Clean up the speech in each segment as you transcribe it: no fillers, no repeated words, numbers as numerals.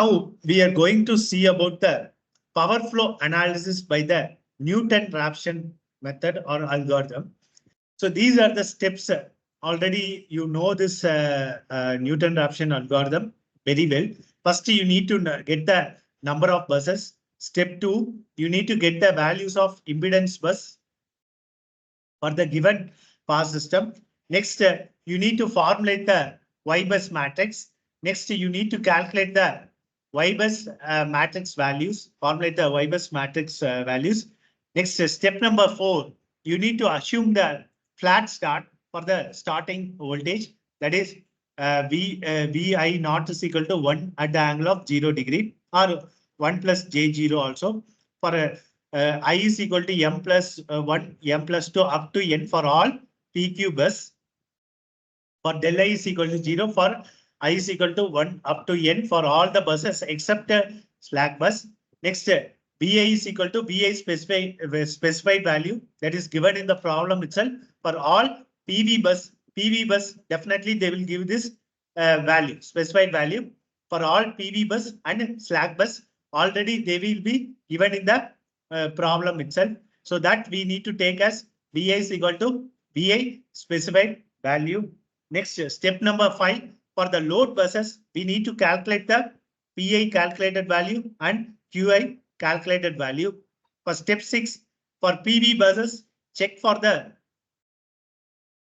Now we are going to see about the power flow analysis by the Newton-Raphson method or algorithm. So these are the steps. Already you know this Newton-Raphson algorithm very well. First, you need to get the number of buses. Step 2, you need to get the values of impedance bus for the given power system. Next, you need to formulate the YBus matrix. Next, you need to calculate the YBus matrix values, formulate the YBus matrix values. Next, step number 4, you need to assume the flat start for the starting voltage. That is Vi naught is equal to 1 at the angle of 0 degree or 1 plus J0 also. For I is equal to m plus 1, m plus 2 up to n for all PQ bus. For del I is equal to 0 for I is equal to 1 up to n for all the buses except slack bus. Next, BI is equal to BI specified value that is given in the problem itself for all PV bus. PV bus, definitely they will give this value, specified value for all PV bus and slack bus. Already they will be given in the problem itself. So that we need to take as BI is equal to BI specified value. Next, step number 5, for the load buses, we need to calculate the PI calculated value and QI calculated value. For step 6, for PV buses, check for the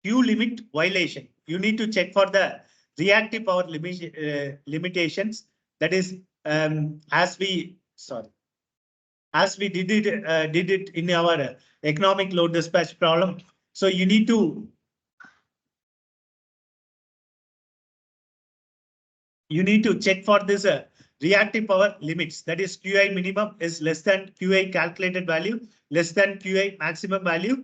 Q limit violation. You need to check for the reactive power limitations. That is, as we did it in our economic load dispatch problem. So you need to check for this reactive power limits. That is QI minimum is less than QI calculated value, less than QI maximum value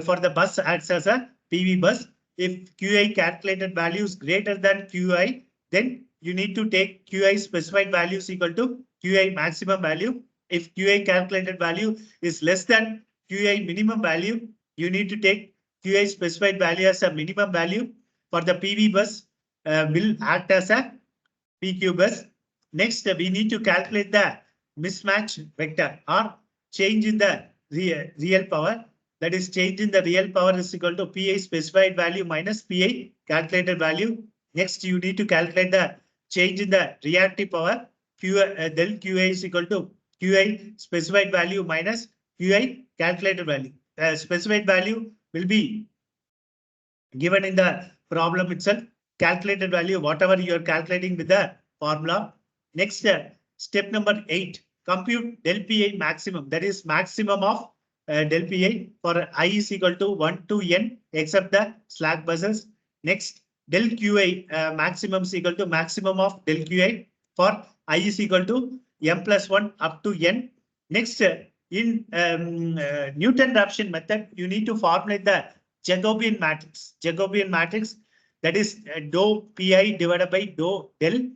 for the bus acts as a PV bus. If QI calculated value is greater than QI, then you need to take QI specified value is equal to QI maximum value. If QI calculated value is less than QI minimum value, you need to take QI specified value as a minimum value for the PV bus will act as a PQ bus. Next, we need to calculate the mismatch vector or change in the real power. That is, change in the real power is equal to PI specified value minus PI calculated value. Next, you need to calculate the change in the reactive power. Del QI is equal to QI specified value minus QI calculated value. Specified value will be given in the problem itself. Calculated value, whatever you are calculating with the formula. Next, step number 8, compute del PI maximum. That is maximum of del PI for I is equal to 1 to n except the slack buses. Next, del QI maximum is equal to maximum of del QI for I is equal to m plus 1 up to n. Next, in Newton-Raphson method, you need to formulate the Jacobian matrix. Jacobian matrix, that is dou Pi divided by dou del,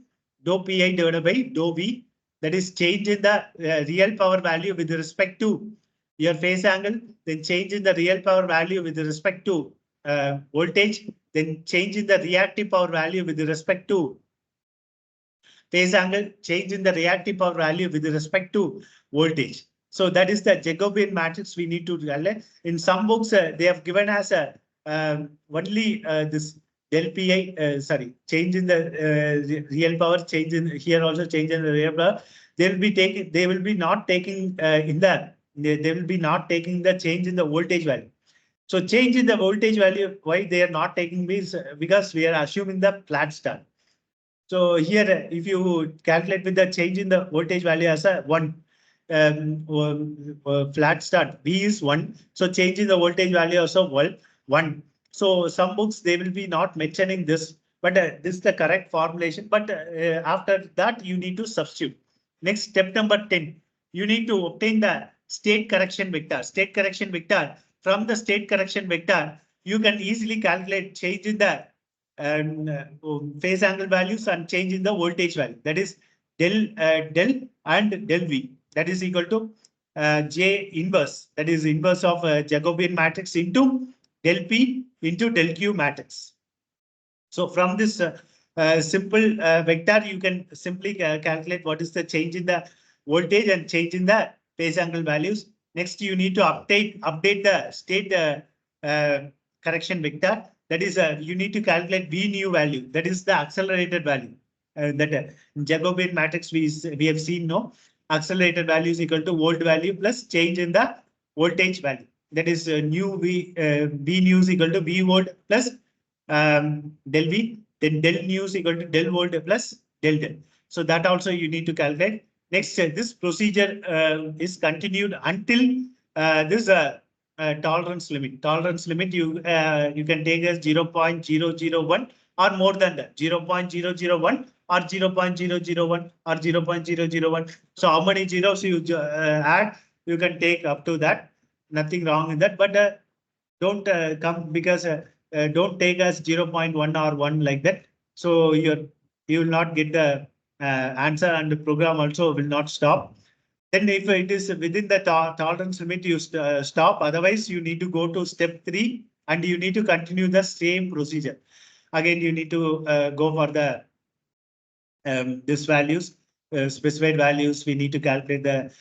dou Pi divided by dou V. That is change in the real power value with respect to your phase angle, then change in the real power value with respect to voltage, then change in the reactive power value with respect to phase angle, change in the reactive power value with respect to voltage. So that is the Jacobian matrix we need to realize. In some books, they have given us only this del PI, change in the real power, change in here also change in the real power. They will be not taking the change in the voltage value. So change in the voltage value, why they are not taking means because we are assuming the flat start. So here, if you calculate with the change in the voltage value as a 1, flat start, V is 1. So change in the voltage value also 1. So some books, they will be not mentioning this, but this is the correct formulation. But after that, you need to substitute. Next, step number 10, you need to obtain the state correction vector. State correction vector. From the state correction vector, you can easily calculate change in the phase angle values and change in the voltage value. That is del and del V. That is equal to J inverse. That is inverse of Jacobian matrix into del P into del Q matrix. So from this simple vector, you can simply calculate what is the change in the voltage and change in the phase angle values. Next, you need to update the state correction vector. That is, you need to calculate V new value. That is the accelerated value. That in Jacobian matrix we have seen, no, accelerated value is equal to volt value plus change in the voltage value. That is new V new is equal to V volt plus del V. Then del nu is equal to del volt plus del del. So that also you need to calculate. Next, this procedure is continued until this tolerance limit. Tolerance limit you can take as 0.001 or more than that, 0.001 or 0.001 or 0.001. So how many zeros you add, you can take up to that. Nothing wrong in that, but don't come because don't take as 0.1 or 1 like that. So you will not get the answer and the program also will not stop. Then if it is within the tolerance limit, you stop. Otherwise, you need to go to step 3 and you need to continue the same procedure. Again, you need to go for the this values, specified values. We need to calculate the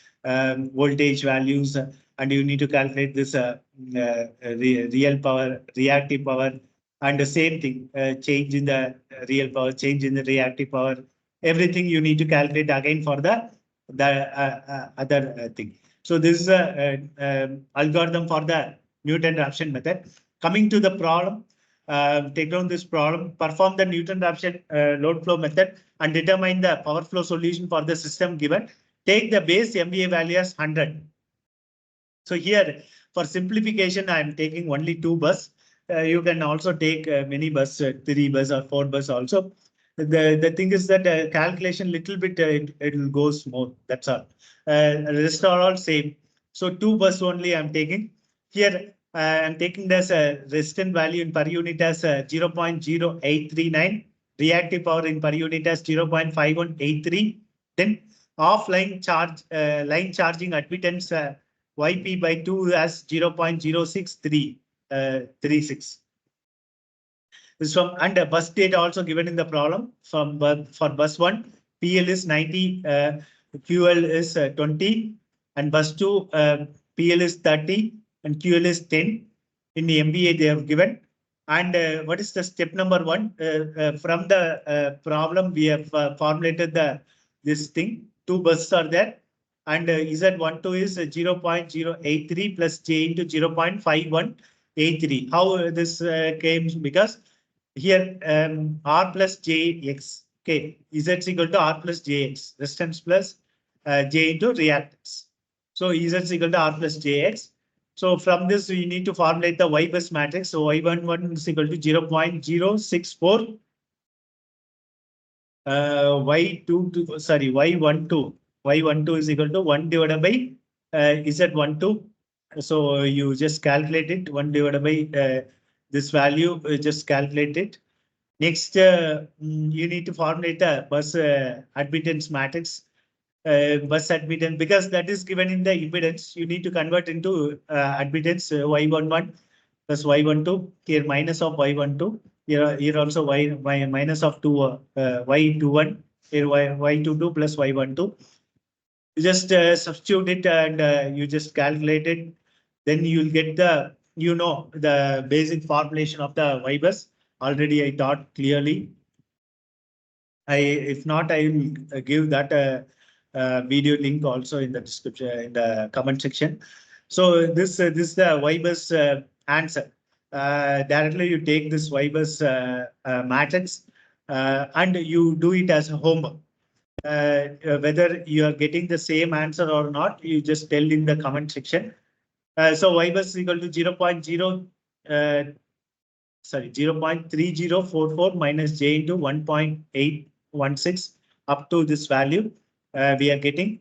voltage values and you need to calculate this real power, reactive power, and the same thing, change in the real power, change in the reactive power. Everything you need to calculate again for the other thing. So this is a algorithm for the Newton-Raphson method. Coming to the problem, take down this problem, perform the Newton-Raphson load flow method and determine the power flow solution for the system given. Take the base MVA value as 100. So here, for simplification, I am taking only 2 bus. You can also take many bus, 3 bus or 4 bus also. The thing is that calculation little bit it will go smooth. That's all. Rest are all same. So 2 bus only I'm taking. Here I'm taking this resistant value in per unit as 0.0839. Reactive power in per unit as 0.5183. Then offline charge line charging admittance YP by 2 as 0.06336. This from and bus data also given in the problem. From for bus 1, PL is 90, QL is 20, and bus 2 PL is 30 and QL is 10. In the MBA they have given. And what is the step number 1? From the problem we have formulated this thing. 2 buses are there. And Z12 is 0.083 plus J into 0.5183. How this came? Because here R plus JX. Okay, Z is equal to R plus JX. Resistance plus J into reactance. So Z is equal to R plus JX. So from this we need to formulate the YBus matrix. So Y11 is equal to 0.064. Y12 is equal to 1 divided by Z12. So you just calculate it, 1 divided by this value, just calculate it. Next, you need to formulate the bus admittance matrix. Bus admittance, because that is given in the impedance, you need to convert into admittance Y11 plus Y12, here minus of Y12. Here also y minus of 2 Y21, here Y22 plus Y12. You just substitute it and you just calculate it. Then you'll get the, the basic formulation of the YBus. Already I taught clearly. If not, I will give that video link also in the description, in the comment section. So this is the YBus answer. Directly you take this YBus matrix and you do it as a homework. Whether you are getting the same answer or not, you just tell in the comment section. So YBus is equal to 0.3044 minus J into 1.816 up to this value we are getting.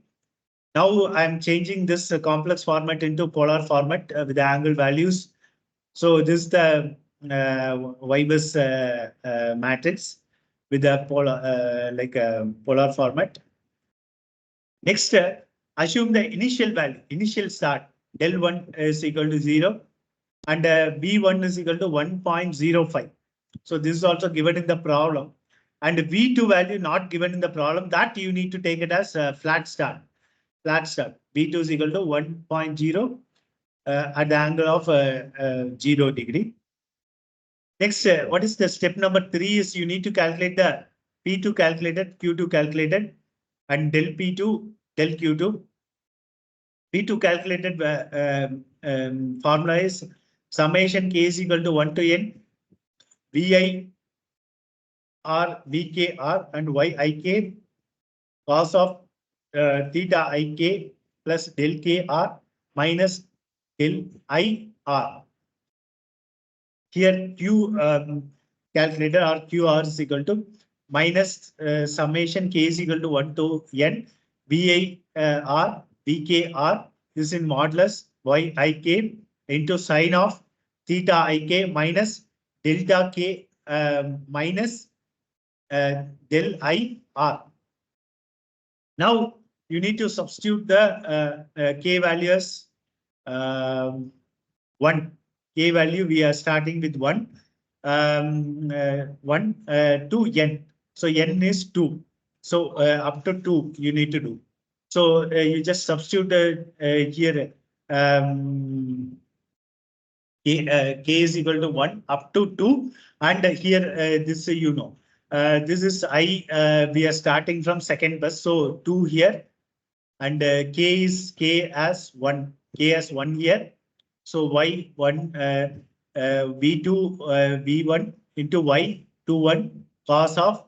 Now I'm changing this complex format into polar format with the angle values. So this is the YBus matrix with the polar polar format. Next, assume the initial value, initial start, del 1 is equal to 0 and B1 is equal to 1.05. So this is also given in the problem. and V2 value not given in the problem, that you need to take it as a flat start. Flat start. V2 is equal to 1.0 at the angle of 0 degree. Next, what is the step number 3 is you need to calculate the P2 calculated, Q2 calculated, and del P2, del Q2. P2 calculated formula is summation K is equal to 1 to N, Vi R, Vk R, and Yik cos of theta Ik plus del K R minus del I R. Here Q calculator or QR is equal to minus summation K is equal to 1 to N, Vi R, Vk R is in modulus Yik into sine of theta Ik minus delta K minus del I R. Now you need to substitute the K values 1. K value we are starting with 1 to N. So N is 2. So up to 2 you need to do. So you just substitute here K is equal to 1 up to 2, and here this you know. This is we are starting from second bus, so 2 here, and K is K as 1 here. So Y1 V2 V1 into Y21 cos of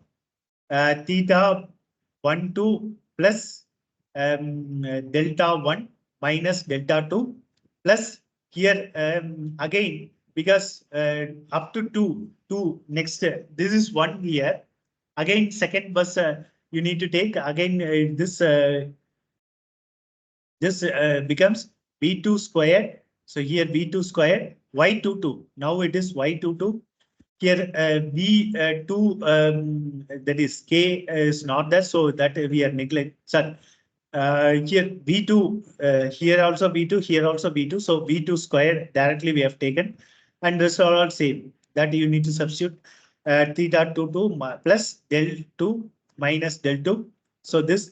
theta 1 2 plus delta 1 minus delta 2 plus here again, because up to 2 next, this is 1 here. Again, second bus you need to take again this becomes V2 squared. So here V2 squared, Y22. Now it is Y22. Here V2 that is K is not there, so that we are neglect. Sorry. Here V2, here also V2, here also V2. So V2 squared directly we have taken, and this are all same. That you need to substitute theta 22 plus del 2 minus del 2. So this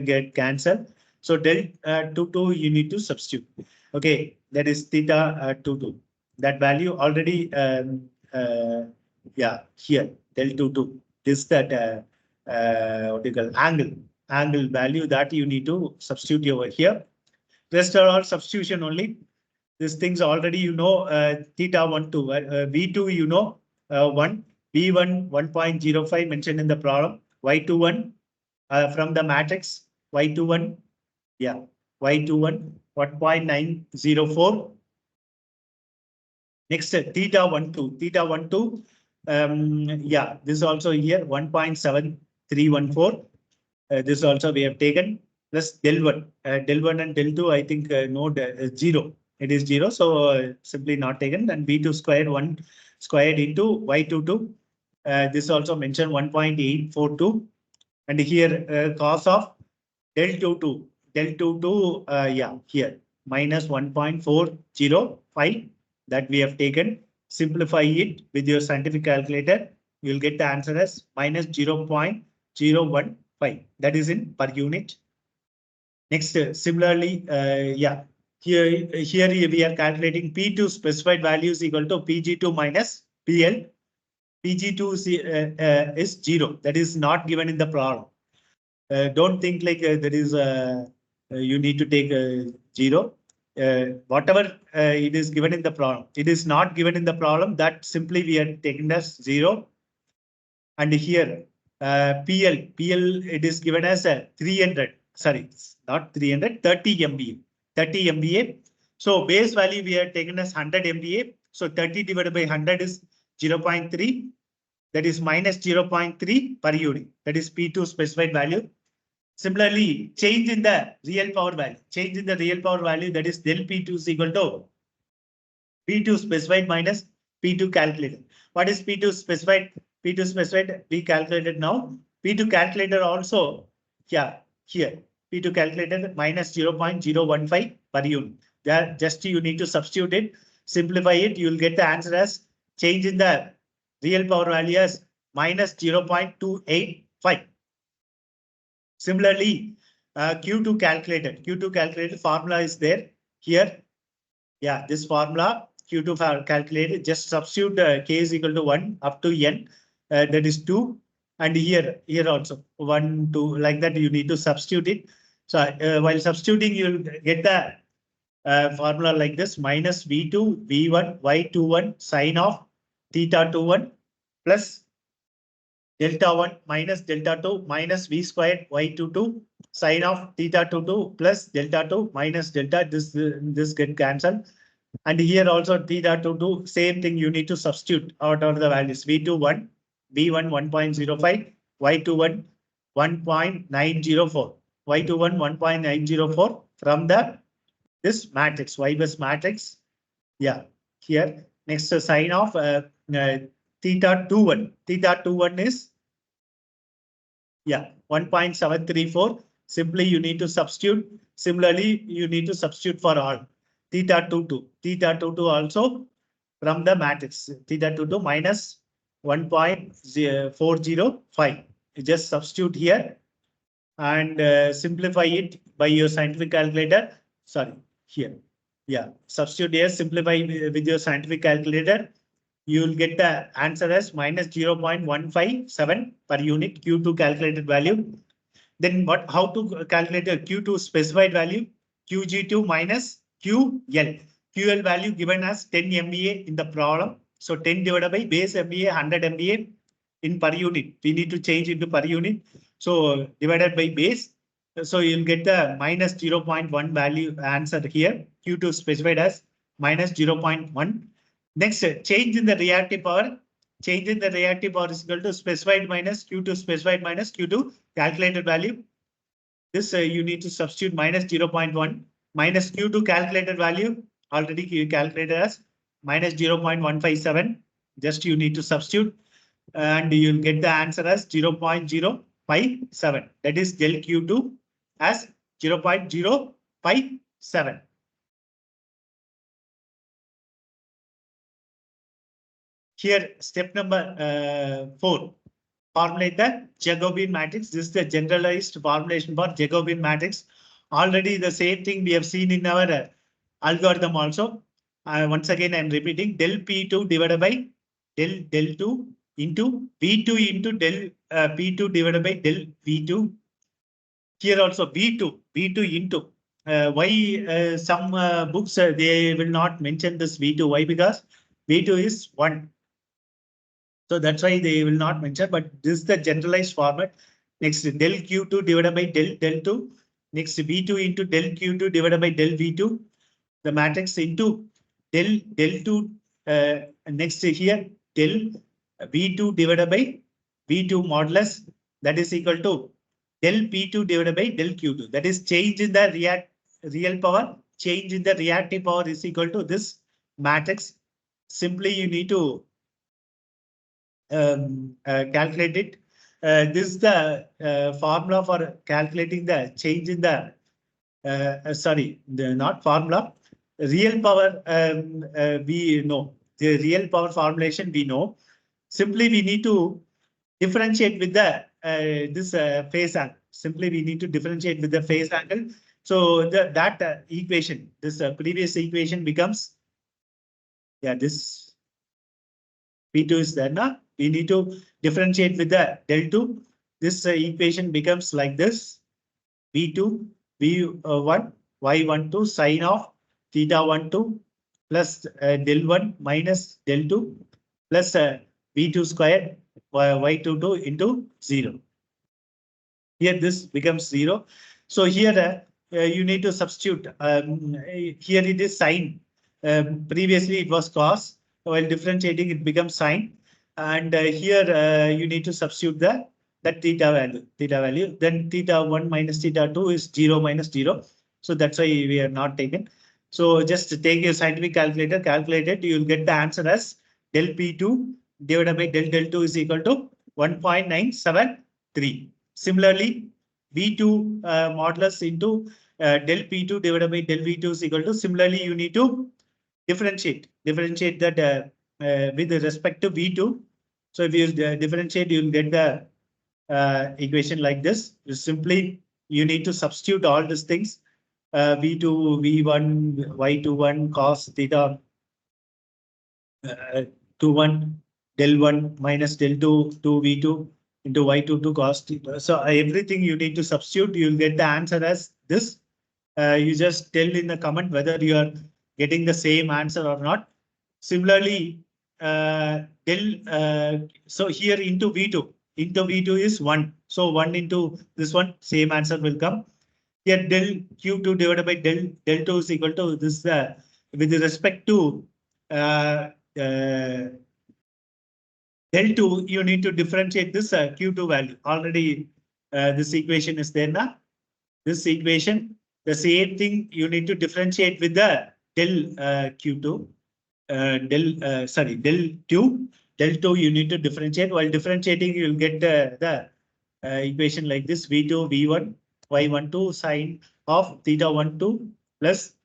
get cancelled. So del 22 you need to substitute. Okay, that is theta 22. That value already yeah, here del 22. This that what you call angle value that you need to substitute over here. Rest are all substitution only. These things already you know, theta 1 2 V2 you know 1, V1 1.05 mentioned in the problem, Y21 from the matrix Y21, yeah, Y21 1.904. Next theta 1 2 yeah, this is also here 1.7314. This also we have taken, plus del 1 and del 2 I think no 0. It is 0, so simply not taken. And V2 squared 1 squared into Y22. This also mentioned 1.842, and here cos of del 22 yeah, here minus 1.405 that we have taken. Simplify it with your scientific calculator, you will get the answer as minus 0.015. That is in per unit. Next, similarly, yeah, here we are calculating P2 specified value is equal to Pg2 minus PL. Pg2 is 0. That is not given in the problem. Don't think like there is you need to take 0. Whatever it is given in the problem, it is not given in the problem. That simply we are taking as 0. And here PL it is given as 300. Sorry, not 300, 30 MVA. 30 MVA. So base value we are taken as 100 MVA. So 30 divided by 100 is 0.3. That is minus 0.3 per unit. That is P2 specified value. Similarly, change in the real power value. Change in the real power value, that is del P2 is equal to P2 specified minus P2 calculated. What is P2 specified? P2 specified we calculated now. P2 calculator also, yeah, here P2 calculated minus 0.015 per unit. There just you need to substitute it, simplify it. You will get the answer as change in the real power value as minus 0.285. Similarly, Q2 calculated formula is there here. Yeah, this formula Q2 calculated, just substitute K is equal to 1 up to N, that is 2. And here also 1, 2, like that you need to substitute it. So while substituting, you'll get the formula like this: minus V2, V1, Y21 sine of theta 21 plus delta 1 minus delta 2 minus V squared Y22 sine of theta 22 plus delta 2 minus delta. This get cancelled. And here also theta 22, same thing, you need to substitute out of the values: V21, V1 1.05, Y21 1.904, Y21 1.904 from this matrix, YBus matrix. Yeah, here next sine of theta 21. Theta 21 is 1.734. Simply you need to substitute. Similarly, you need to substitute for all. Theta 22. Theta 22 also from the matrix. Theta 22 minus 1.405. You just substitute here and simplify it by your scientific calculator. Sorry, here. Yeah, substitute here, simplify with your scientific calculator. You will get the answer as minus 0.157 per unit Q2 calculated value. Then how to calculate a Q2 specified value? QG2 minus QL. QL value given as 10 MVA in the problem. So 10 divided by base MVA, 100 MVA in per unit. We need to change into per unit. So divided by base. So you'll get the minus 0.1 value answer here. Q2 specified as minus 0.1. Next, change in the reactive power. Change in the reactive power is equal to specified minus Q2 calculated value. This you need to substitute minus 0.1 minus Q2 calculated value. Already you calculated as minus 0.157. Just you need to substitute and you'll get the answer as 0.057. That is del Q2 as 0.057. Here, step number 4, formulate the Jacobian matrix. This is the generalized formulation for Jacobian matrix. Already the same thing we have seen in our algorithm also. Once again, I am repeating: del P2 divided by del 2 into V2 into del P2 divided by del V2. Here also V2 into why some books they will not mention this V2. Why? Because V2 is 1. So that's why they will not mention, but this is the generalized format. Next, del Q2 divided by del 2. Next, V2 into del Q2 divided by del V2. The matrix into del 2. Next here, del V2 divided by V2 modulus. That is equal to del P2 divided by del Q2. That is change in the real power. Change in the reactive power is equal to this matrix. Simply you need to calculate it. This is the formula for calculating the change in the not formula, real power. We know the real power formulation. We know. Simply we need to differentiate with the this phase angle. Simply we need to differentiate with the phase angle. So that equation, this previous equation becomes, this P2 is there now. We need to differentiate with the del 2. This equation becomes like this: V2, V1, Y12 sine of theta 12 plus del 1 minus del 2 plus V2 squared Y22 into 0. Here this becomes 0. So here you need to substitute. Here it is sine. Previously it was cos. While differentiating, it becomes sine. And here you need to substitute that theta value. Then theta 1 minus theta 2 is 0 minus 0. So that's why we are not taken. So just take your scientific calculator, calculate it. You will get the answer as del P2 divided by del 2 is equal to 1.973. Similarly, V2 modulus into del P2 divided by del V2 is equal to. Similarly, you need to differentiate that with respect to V2. So if you differentiate, you'll get the equation like this. You need to substitute all these things. V2, V1, Y21 cos theta 21 del 1 minus del 2 2 V2 into Y22 cos theta. So everything you need to substitute, you'll get the answer as this. You just tell in the comment whether you are getting the same answer or not. Similarly, so here into V2 is 1. So 1 into this one, same answer will come. Here del Q2 divided by del 2 is equal to this with respect to del 2, you need to differentiate this Q2 value. Already this equation is there now. This equation, the same thing you need to differentiate with the del Q2. Del 2 you need to differentiate. While differentiating, you'll get the equation like this: V2 V1 Y12 sine of theta 12 plus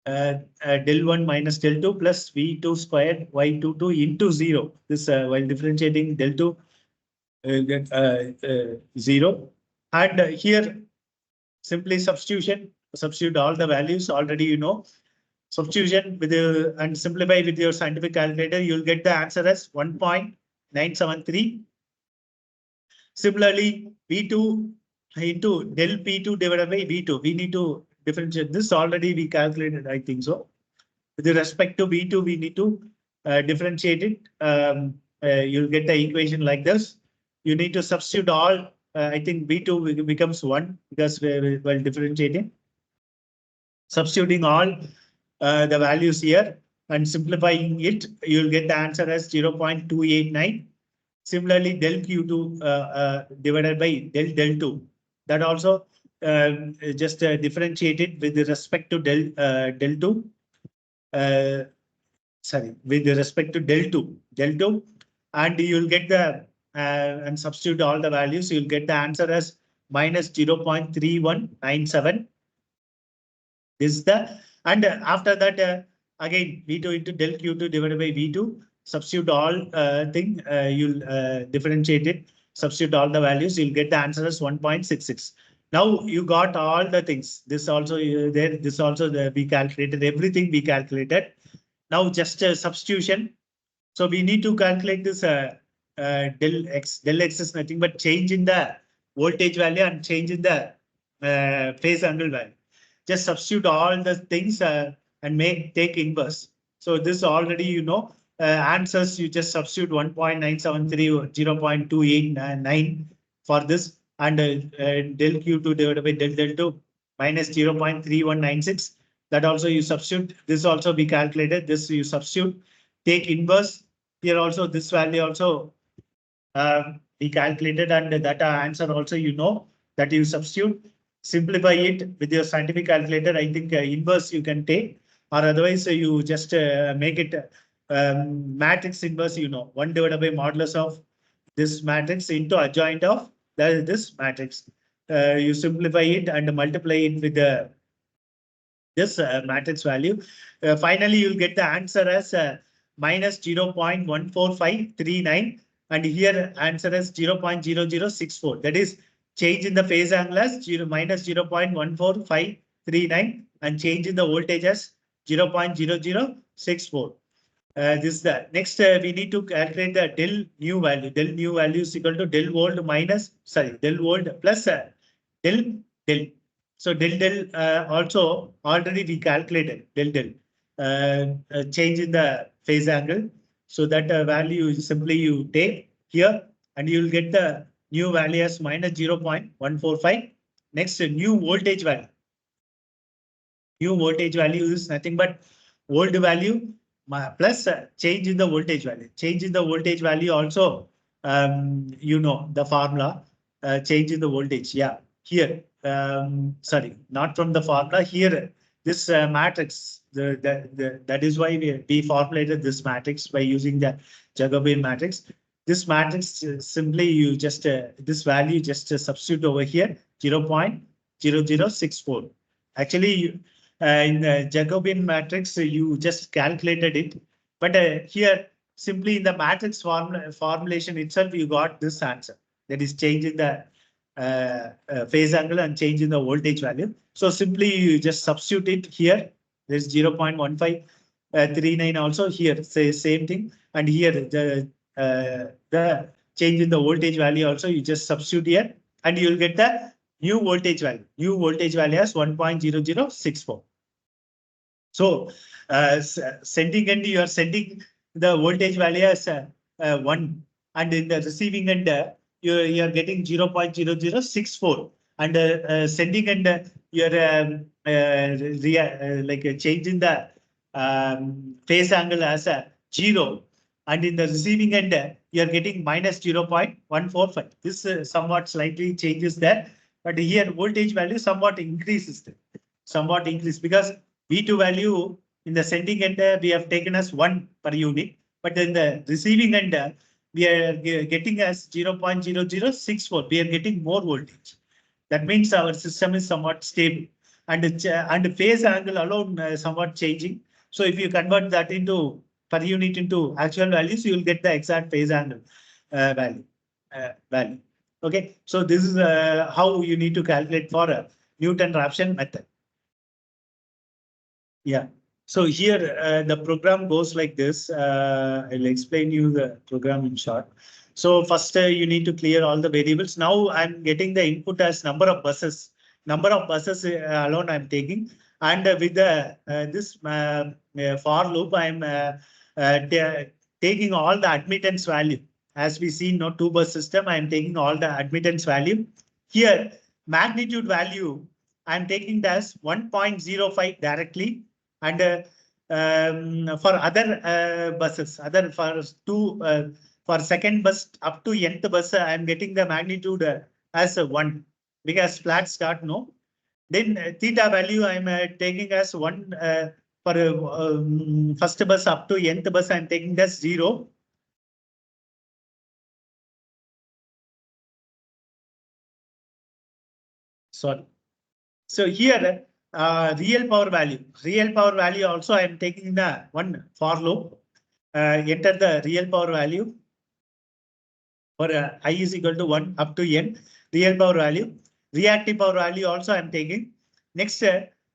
del 1 minus del 2 plus V2 squared Y22 into 0. This while differentiating del 2 get 0. And here simply substitute all the values already you know. Substitution with and simplify with your scientific calculator, you'll get the answer as 1.973. Similarly, V2 into del P2 divided by V2. We need to differentiate this. Already we calculated, I think so. With respect to V2, we need to differentiate it. You'll get the equation like this. You need to substitute all. I think V2 becomes 1 because while differentiating. Substituting all the values here and simplifying it, you'll get the answer as 0.289. Similarly, del Q2 divided by del 2. That also just differentiated with respect to del 2. With respect to del 2, and you'll get the and substitute all the values. You'll get the answer as minus 0.3197. This is the, and after that again V2 into del Q2 divided by V2. Substitute all thing. You'll differentiate it. Substitute all the values. You'll get the answer as 1.66. Now you got all the things. This also there. This also we calculated everything. We calculated. Now just substitution. So we need to calculate this del x. Del x is nothing but change in the voltage value and change in the phase angle value. Just substitute all the things and take inverse. So this already you know. Answers, you just substitute 1.973 or 0.289 for this, and del Q2 divided by del 2 minus 0.3196. That also you substitute. This also be calculated. This you substitute. Take inverse. Here also this value also be calculated, and that answer also you know that you substitute. Simplify it with your scientific calculator. I think inverse you can take, or otherwise you just make it matrix inverse, you know, 1 divided by modulus of this matrix into adjoint of this matrix. You simplify it and multiply it with this matrix value. Finally, you'll get the answer as minus 0.14539, and here answer as 0.0064. That is change in the phase angle as minus 0.14539 and change in the voltage as 0.0064. This is the next. We need to calculate the del new value. Del new value is equal to del volt minus del volt plus del. So del also already we calculated del change in the phase angle. So that value simply you take here and you will get the new value as minus 0.145. Next, new voltage value. New voltage value is nothing but volt value plus change in the voltage value. Change in the voltage value also, you know, the formula, change in the voltage. Yeah, here, sorry, not from the formula. Here, this matrix, that is why we formulated this matrix by using the Jacobian matrix. This matrix, simply you just, this value just substitute over here, 0.0064. Actually, in the Jacobian matrix, you just calculated it. But here, simply in the matrix formulation itself, you got this answer. That is changing the phase angle and changing the voltage value. So simply you just substitute it here. There's 0.1539 also here, say same thing. And here the change in the voltage value also, you just substitute here and you'll get the new voltage value. New voltage value as 1.0064. So sending end, you are sending the voltage value as 1, and in the receiving end, you are getting 0.0064, and sending end, you are changing the phase angle as a 0, and in the receiving end, you are getting minus 0.145. This somewhat slightly changes there, but here voltage value somewhat increases there. Somewhat increased because V2 value in the sending end we have taken as 1 per unit, but in the receiving end we are getting as 0.0064. We are getting more voltage. That means our system is somewhat stable, and phase angle alone somewhat changing. So if you convert that into per unit into actual values, you will get the exact phase angle value. Okay, so this is how you need to calculate for a Newton-Raphson method. Yeah. So here the program goes like this. I'll explain you the program in short. So first you need to clear all the variables. Now I'm getting the input as number of buses. Number of buses alone I'm taking, and with the this for loop I'm taking all the admittance value. As we see, no 2-bus system, I'm taking all the admittance value. Here magnitude value I'm taking it as 1.05 directly. And for other buses, for second bus up to nth bus, I am getting the magnitude as 1 because flat start no. Then theta value I am taking as 1 for first bus up to nth bus. I am taking as 0. Sorry. So here. Real power value also I am taking the one for loop. Enter the real power value for I is equal to 1 up to n. Real power value. Reactive power value also I am taking. Next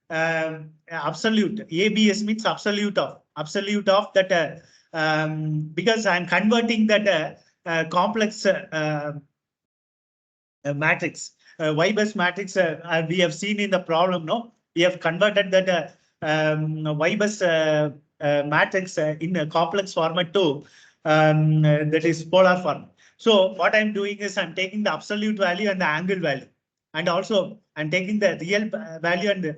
absolute. ABS means absolute of that because I am converting that complex matrix. YBus matrix we have seen in the problem, no? We have converted that YBus matrix in a complex format to that is polar form. So what I'm doing is I'm taking the absolute value and the angle value, and also I'm taking the real value and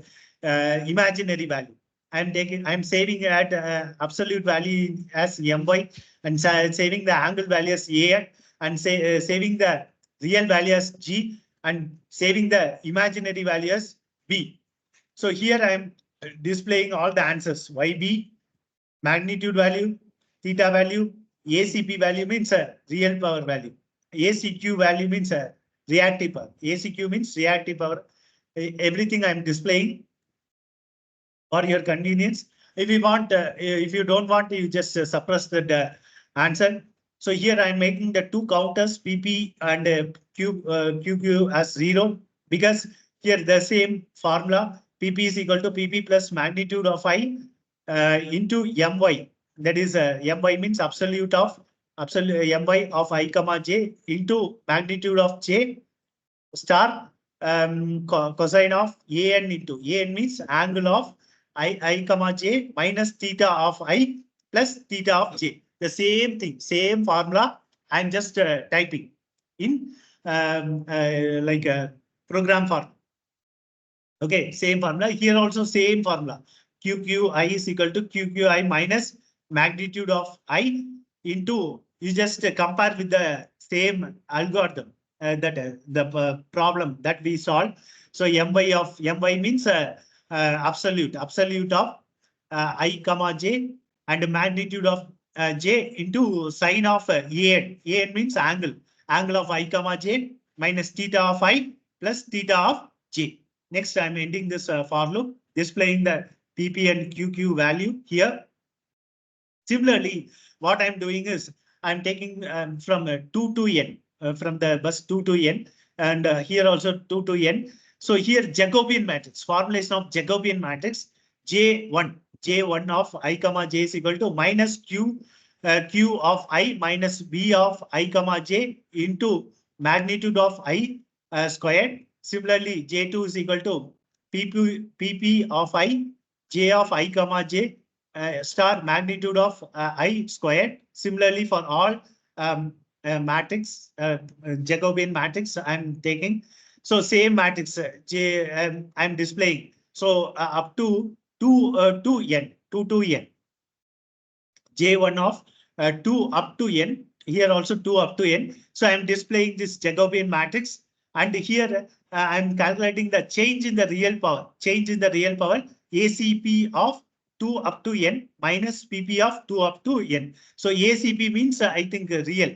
imaginary value. I'm saving at absolute value as my and saving the angle value as a, and saving the real value as g, and saving the imaginary value as b. So here I am displaying all the answers. YB, magnitude value, theta value, ACP value means a real power value. ACQ value means a reactive power. ACQ means reactive power. Everything I'm displaying for your convenience. If you want, if you don't want, you just suppress the answer. So here I'm making the two counters PP and QQ as 0 because here the same formula PP is equal to PP plus magnitude of I into My. That is My means absolute My of I comma j into magnitude of j star cosine of an into an means angle of I comma j minus theta of I plus theta of j. The same thing, same formula. I'm just typing in like a program form. Okay, same formula. Here also same formula. QQI is equal to QQI minus magnitude of I into, you just compare with the same algorithm that the problem that we solved. So My means absolute of I comma j and magnitude of j into sine of an. An means angle of I comma j minus theta of I plus theta of j. Next, I'm ending this for loop, displaying the PP and QQ value here. Similarly, what I'm doing is I'm taking from 2 to n, from the bus 2 to n, and here also 2 to n. So here Jacobian matrix, formulation of Jacobian matrix, J1 of I comma j is equal to minus Q of I minus V of I comma j into magnitude of I squared. Similarly, J2 is equal to PP of I, J of I comma j star magnitude of I squared. Similarly, for all matrix, Jacobian matrix I'm taking. So same matrix J I'm displaying. So up to 2 to n, 2 to n. J1 of 2 up to n. Here also 2 up to n. So I'm displaying this Jacobian matrix. And here I'm calculating the change in the real power. Change in the real power ACP of 2 up to n minus PP of 2 up to n. So ACP means I think real.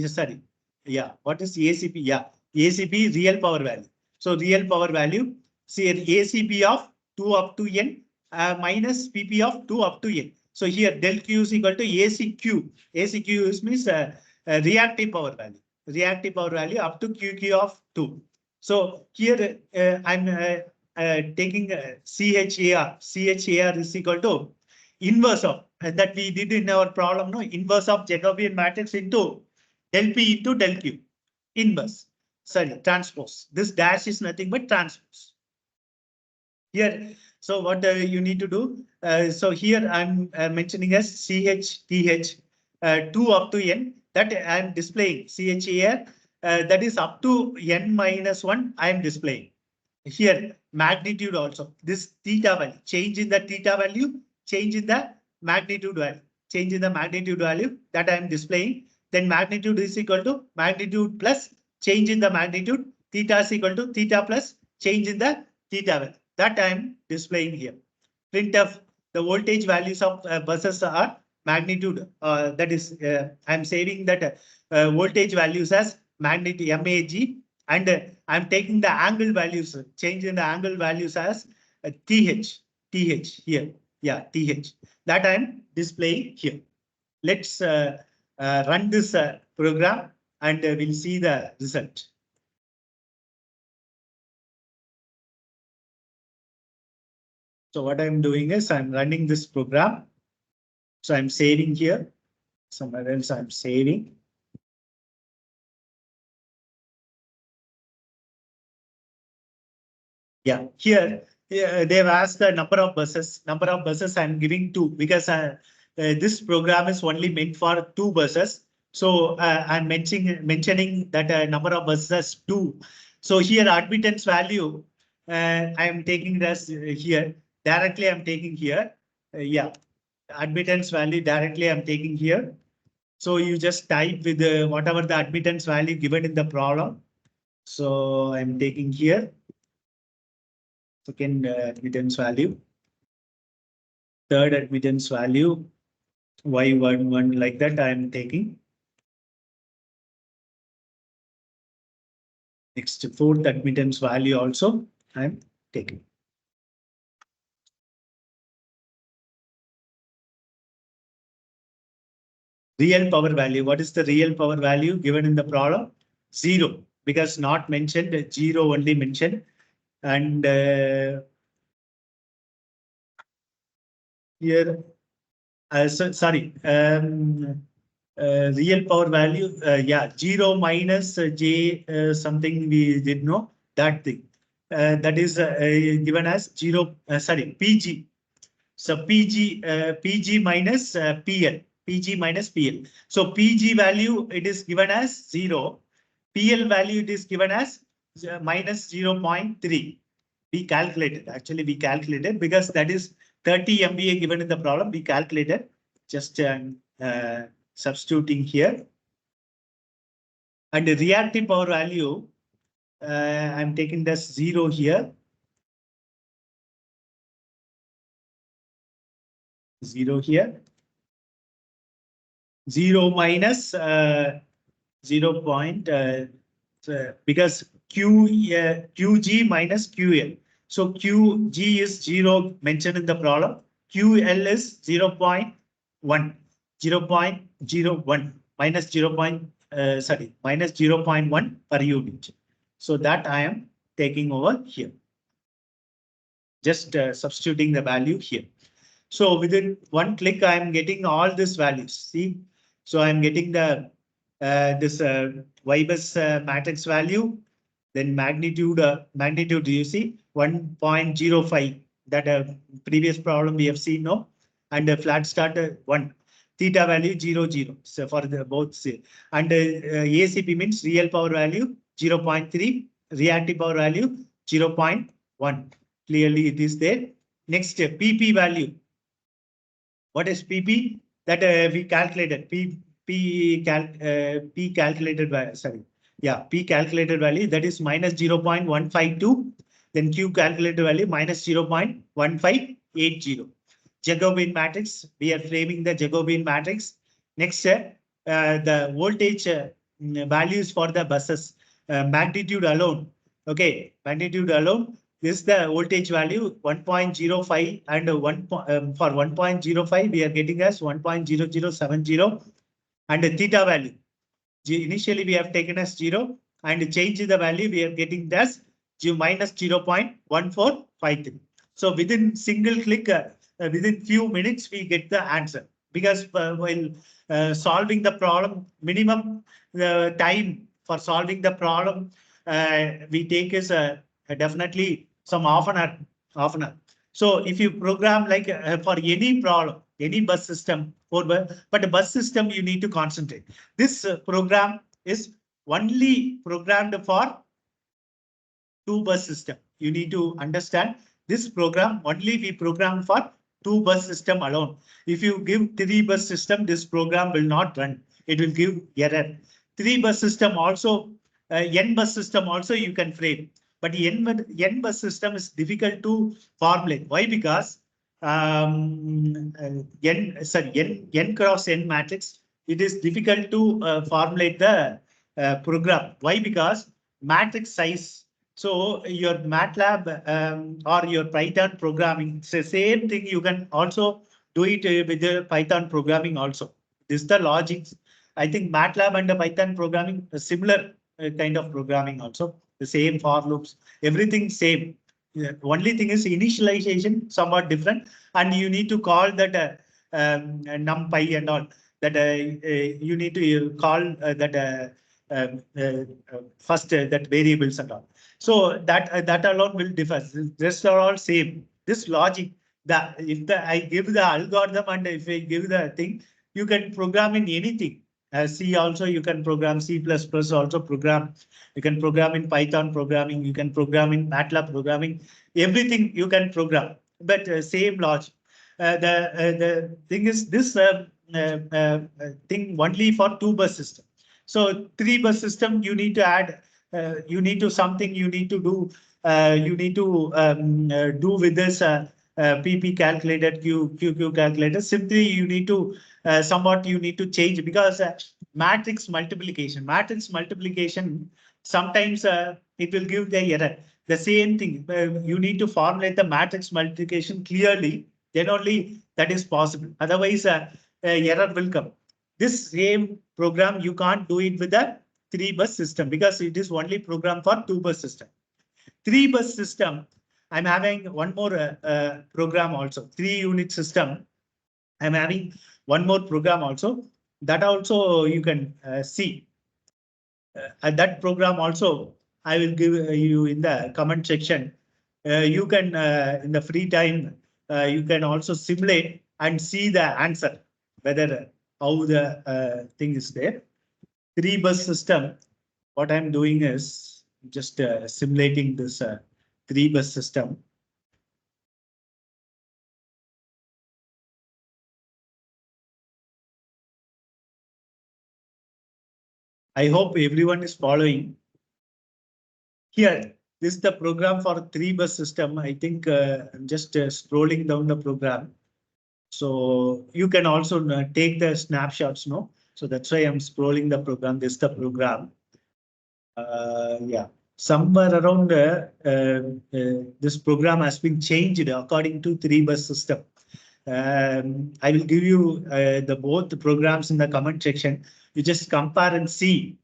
Sorry. Yeah. What is ACP? Yeah. ACP real power value. So real power value. See ACP of 2 up to n minus PP of 2 up to n. So here del Q is equal to ACQ. ACQ means reactive power value. Reactive power value up to QQ of 2. So here I'm taking CHAR. CHAR is equal to inverse of that we did in our problem. No, inverse of Jacobian matrix into del P into del Q. Inverse. Sorry, transpose. This dash is nothing but transpose. Here, so what you need to do? So here I'm mentioning as CHTH 2 up to n. That I am displaying CHAR that is up to n minus 1. I am displaying here magnitude also. This theta value, change in the theta value, change in the magnitude value, change in the magnitude value that I am displaying. Then magnitude is equal to magnitude plus change in the magnitude. Theta is equal to theta plus change in the theta value. That I am displaying here. Printf, the voltage values of buses are magnitude. That is, I am saving that voltage values as magnitude MAG, and I'm taking the angle values, changing the angle values as TH here. Yeah, TH. That I'm displaying here. Let's run this program and we'll see the result. So what I'm doing is I'm running this program. So I'm saving here. Somewhere else I'm saving. Yeah, here they've asked the number of buses. Number of buses I'm giving 2 because this program is only meant for 2 buses. So I'm mentioning that number of buses as 2. So here admittance value I'm taking this here. Directly I'm taking here. Yeah, admittance value directly I'm taking here. So you just type with whatever the admittance value given in the problem. So I'm taking here. Second admittance value. Third admittance value. Y11 like that I'm taking. Next fourth admittance value also I'm taking. Real power value. What is the real power value given in the problem? 0, because not mentioned, 0 only mentioned. And here, sorry, real power value, yeah, 0 minus j something we did know, that thing. That is given as 0, sorry, PG. So PG minus PL. PG minus PL. So PG value, it is given as 0. PL value, it is given as minus 0.3. We calculated, actually we calculated because that is 30 MVA given in the problem. We calculated, just substituting here. And the reactive power value, I'm taking this 0 here. 0 here. 0 minus 0 point because QG minus QL. So QG is 0 mentioned in the problem. QL is 0.3. 0.01 minus minus 0.1 per unit. So that I am taking over here. Just substituting the value here. So within one click, I am getting all these values. See, so I am getting the this YBus matrix value, then magnitude you see 1.05. That previous problem we have seen now, and flat start 1. Theta value 0, 0. So for the both and ACP means real power value 0.3, reactive power value 0.1. Clearly it is there. Next PP value. What is PP? That we calculated. P calculated value. Sorry. Yeah, P calculated value that is minus 0.152. Then Q calculated value minus 0.1580. Jacobian matrix. We are framing the Jacobian matrix. Next, the voltage values for the buses. Magnitude alone. Okay, magnitude alone. This is the voltage value 1.05 and for 1.05 we are getting as 1.0070 and the theta value. Initially we have taken as 0 and change the value we are getting as minus 0.1453. So within single click, within few minutes we get the answer, because while solving the problem, minimum time for solving the problem we take is definitely some half an hour. So if you program like for any problem, any bus system, but a bus system you need to concentrate. This program is only programmed for 2 bus system. You need to understand this program only we program for 2 bus system alone. If you give 3 bus system, this program will not run. It will give error. 3 bus system also, N bus system also you can frame. But N bus system is difficult to formulate. Why? Because N cross N matrix, it is difficult to formulate the program. Why? Because matrix size. So your Matlab or your Python programming, it's the same thing. You can also do it with the Python programming also. This is the logic. I think Matlab and the Python programming, a similar kind of programming also. The same for loops, everything same. Only thing is initialization somewhat different, and you need to call that numpy and all that you need to call that first that variables and all. So that alone will differ. Rest are all same. This logic, if I give the algorithm and if I give the thing, you can program in anything. C also you can program, C++ also program. You can program in Python programming. You can program in Matlab programming. Everything you can program, but same logic. The thing is this thing only for 2 bus system. So 3 bus system you need to add. You need to something you need to do. You need to do with this PP calculated, QQ calculated. Simply you need to somewhat you need to change, because matrix multiplication sometimes it will give the error. The same thing, you need to formulate the matrix multiplication clearly, then only that is possible. Otherwise error will come. This same program you can't do it with a 3 bus system, because it is only programmed for 2 bus system. 3 bus system, I'm having one more program also, 3 unit system. I'm having one more program also. That also you can see. That program also I will give you in the comment section. You can in the free time you can also simulate and see the answer, whether how the thing is there. 3 bus system. What I'm doing is just simulating this 3 bus system. I hope everyone is following. Here, this is the program for 3 bus system. I think I'm just scrolling down the program. So you can also take the snapshots, no? So that's why I'm scrolling the program. This is the program. Yeah, somewhere around this program has been changed according to 3 bus system. I will give you the both the programs in the comment section. You just compare and see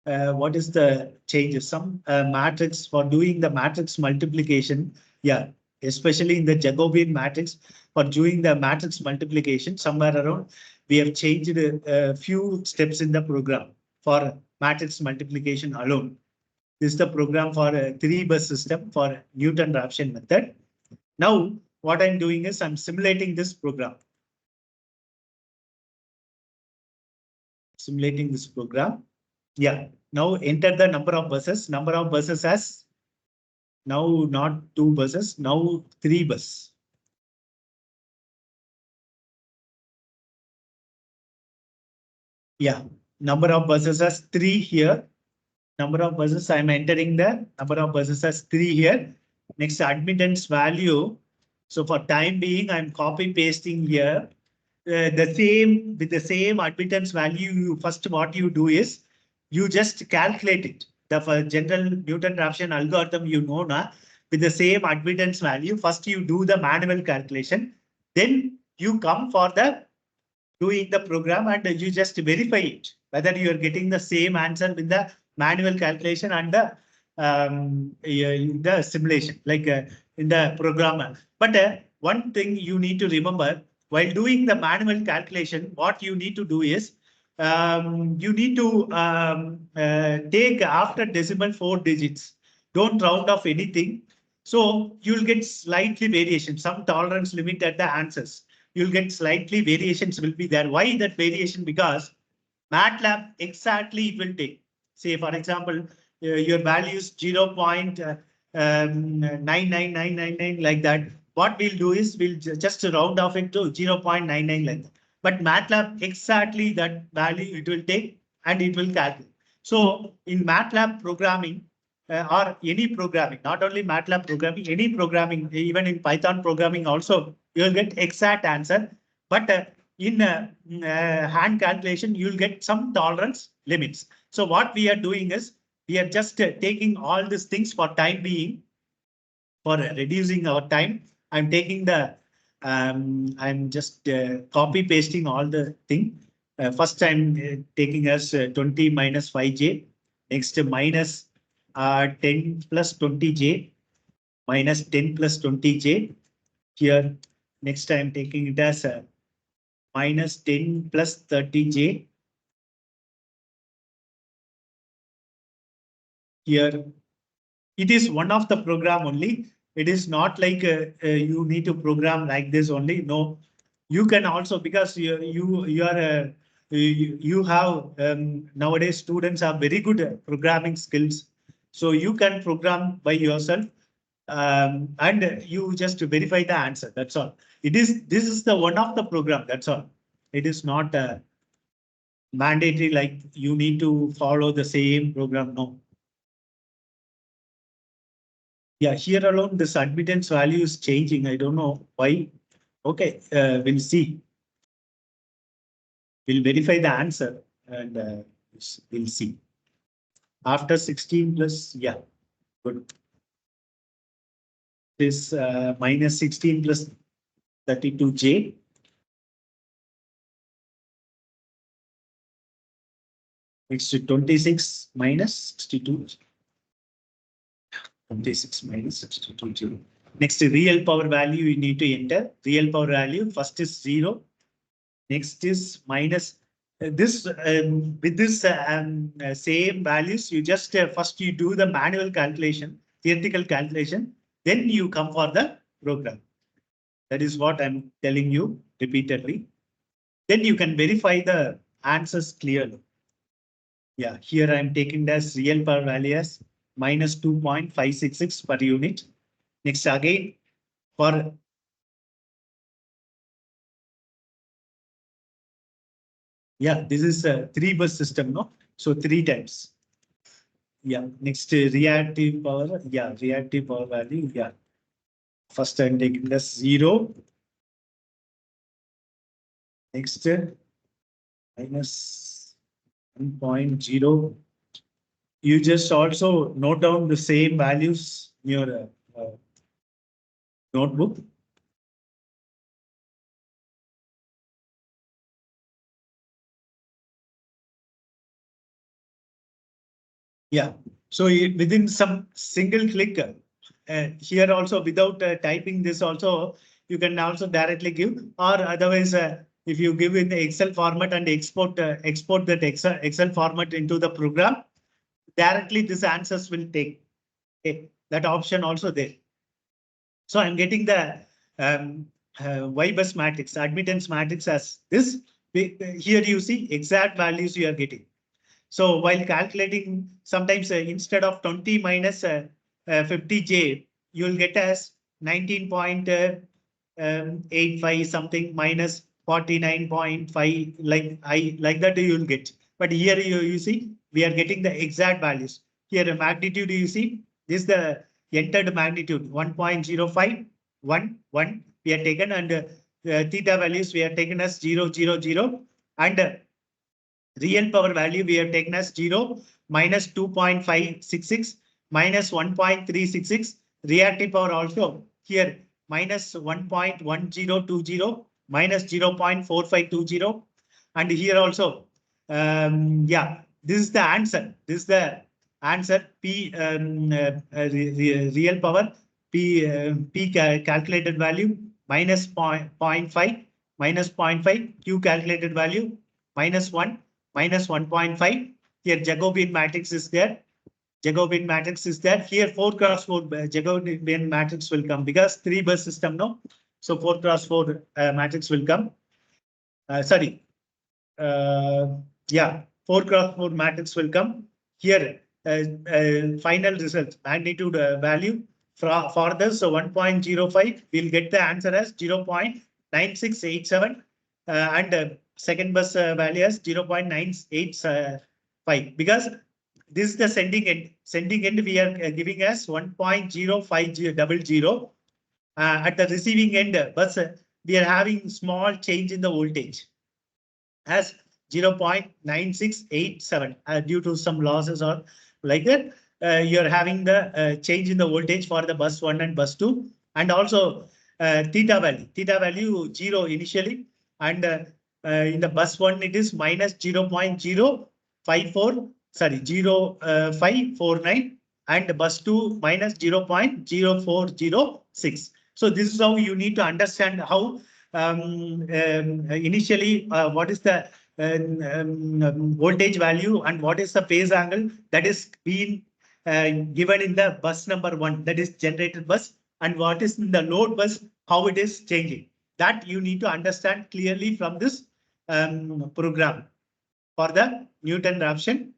what is the changes. Some matrix for doing the matrix multiplication. Yeah, especially in the Jacobian matrix for doing the matrix multiplication, somewhere around we have changed a few steps in the program for matrix multiplication alone. This is the program for a 3-bus system for Newton-Raphson method. Now, what I'm doing is I'm simulating this program. Simulating this program. Yeah. Now enter the number of buses. Number of buses as now not 2 buses, now 3 bus. Yeah. Number of buses as 3 here. Number of buses I'm entering the number of buses as 3 here. Next admittance value. So for time being, I'm copy pasting here. The same with the same admittance value. First, what you do is you just calculate it. The general Newton-Raphson algorithm, na, with the same admittance value. First, you do the manual calculation. Then you come for the doing the program and you just verify it whether you are getting the same answer with the manual calculation and the simulation, like in the program. But one thing you need to remember while doing the manual calculation, what you need to do is you need to take after decimal 4 digits. Don't round off anything. So you'll get slightly variation, some tolerance limit at the answers. You'll get slightly variations will be there. Why that variation? Because Matlab exactly it will take. Say, for example, your value is 0.99999 like that. What we'll do is we'll just round off it to 0.99 like that. But Matlab exactly that value it will take and it will calculate. So in Matlab programming or any programming, not only Matlab programming, any programming, even in Python programming also, you'll get exact answer. But in hand calculation, you'll get some tolerance limits. So what we are doing is we are just taking all these things for time being, for reducing our time. I'm taking the, I'm just copy pasting all the thing. First I'm taking as 20 minus 5j, next minus 10 plus 20j, minus 10 plus 20j. Here, next I'm taking it as minus 10 plus 30j. Here, it is one of the program only. It is not like you need to program like this only. No, you can also, because you have nowadays students have very good programming skills. So you can program by yourself and you just verify the answer. That's all. This is the one of the program. That's all. It is not mandatory like you need to follow the same program. No. Yeah, here alone, this admittance value is changing. I don't know why. Okay, we'll see. We'll verify the answer and we'll see. After 16 plus, yeah, good. This minus 16 plus 32j. It's 26 minus 62. 26 minus 62j. Next, real power value you need to enter. Real power value, first is 0. Next is minus this with this same values. You just first you do the manual calculation, theoretical calculation, then you come for the program. That is what I'm telling you repeatedly. Then you can verify the answers clearly. Yeah, here I'm taking as real power value as minus 2.566 per unit. Next again for yeah, this is a 3-bus system, no? So 3 times. Yeah, next reactive power. Yeah, reactive power value. Yeah. First I'm taking the 0. Next minus 1.0. You just also note down the same values in your notebook. Yeah. So within some single click, here also without typing this also, you can also directly give, or otherwise if you give in the Excel format and export that Excel format into the program, directly these answers will take. Okay. That option also there. So I'm getting the YBus matrix, admittance matrix as this. Here you see exact values you are getting. So while calculating, sometimes instead of 20 minus 50J, you will get as 19.85 something minus 49.5, like that you will get. But here you see, we are getting the exact values. Here the magnitude you see, this is the entered magnitude 1.05, 1, 1 we are taken, and theta values we are taken as 0, 0, 0, and real power value we have taken as 0, minus 2.566, minus 1.366. Reactive power also here minus 1.1020, minus 0.4520. And here also, yeah, this is the answer. This is the answer. P real power, P calculated value minus 0.5, minus 0.5, Q calculated value minus 1, minus 1.5. Here Jacobian matrix is there. Jacobian matrix is there. Here 4 cross 4 Jacobian matrix will come because 3 bus system, no? So 4 cross 4 matrix will come. Sorry. Yeah, 4 cross 4 matrix will come. Here final result magnitude value for this. So 1.05 we'll get the answer as 0.9687 and second bus value as 0.985 because this is the sending end. Sending end we are giving as 1.0500. At the receiving end, bus we are having small change in the voltage as 0.9687 due to some losses or like that. You're having the change in the voltage for the bus 1 and bus 2, and also theta value 0 initially, and in the bus 1 it is minus 0.054, sorry 0.549, and bus 2 minus 0.0406. So this is how you need to understand how initially what is the voltage value and what is the phase angle that is being given in the bus number 1, that is generated bus, and what is in the load bus, how it is changing. That you need to understand clearly from this program for the Newton-Raphson